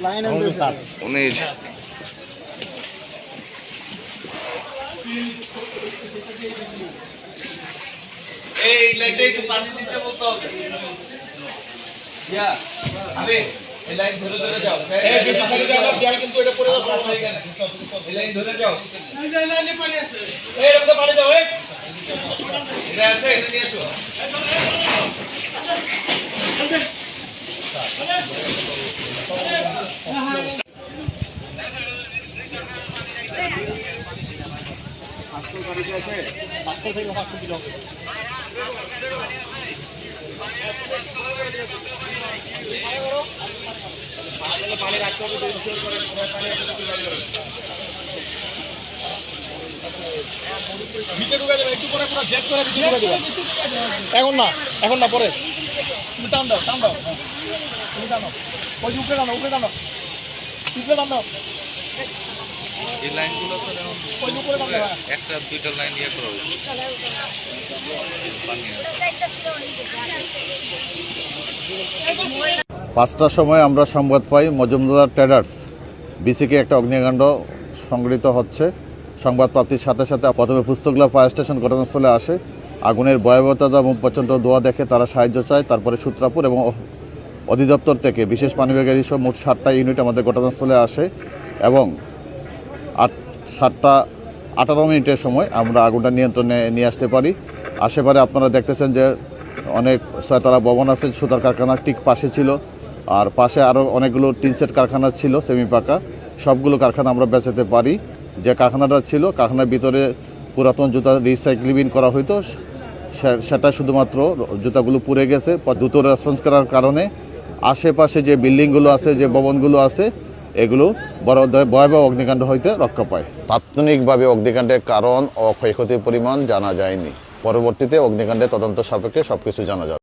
19 এই লাইটে একটু পানি দিতে বলতে হবে ইয়া আরে এই লাইন ধরে ধরে যাও এই বেশি সাইডে যাও না কিন্তু এটা পড়ে যাবে এখানে এই লাইন ধরে যাও এই লাইনে পানি আছে এই রকম পানি দাও এই এটা আছে এটা নিয়ে আসো আজকে গাড়িতে আছে 700 থেকে 500 কিলো পানি রাখতে হবে এখন না পরে তুমি টান দাও তুমি টানো ওই উপরে টানো এই লাইনগুলো তো একটা দুইটা লাইন ইয়ে করো 5টার সময় আমরা সংবাদ পাই মজুমদার ট্রেডার্স বিসিকে একটা অগ্নিকাণ্ড সংঘটিত হচ্ছে। সংবাদ প্রাপ্তির সাথে সাথে প্রথমে পুস্তকলা ফায়ার স্টেশন ঘটনাস্থলে আসে। আগুনের ভয়াবহতা এবং প্রচণ্ড ধোঁয়া দেখে তারা সাহায্য চায়। তারপরে সূত্রাপুর এবং অধিদপ্তর থেকে বিশেষ পানিবাহিনী সহ মোট 7টা ইউনিট আমাদের ঘটনাস্থলে আসে এবং 7টা 18 মিনিটের সময় আমরা আগুনটা নিয়ন্ত্রণে নিয়ে আসতে পারি। আশেপাশে আপনারা দেখতেছেন যে অনেক 6তলা ভবন আছে, সুতার কারখানা ঠিক পাশে ছিল, আর পাশে আরও অনেকগুলো টিনসেট কারখানা ছিল সেমি পাকা। সবগুলো কারখানা আমরা বেচাতে পারি। যে কারখানাটা ছিল কারখানার ভিতরে পুরাতন জুতা রিসাইক্লিং করা হইতো, সেটা শুধুমাত্র জুতাগুলো পুড়ে গেছে। দ্রুত রেসপন্স করার কারণে আশেপাশে যে বিল্ডিংগুলো আছে, যে ভবনগুলো আছে, এগুলো বড় ভয়াবহ অগ্নিকাণ্ড হইতে রক্ষা পায়। তাৎক্ষণিকভাবে অগ্নিকাণ্ডের কারণ ও ক্ষয়ক্ষতির পরিমাণ জানা যায়নি। পরবর্তীতে অগ্নিকাণ্ডের তদন্ত সাপেক্ষে সবকিছু জানা যাবে।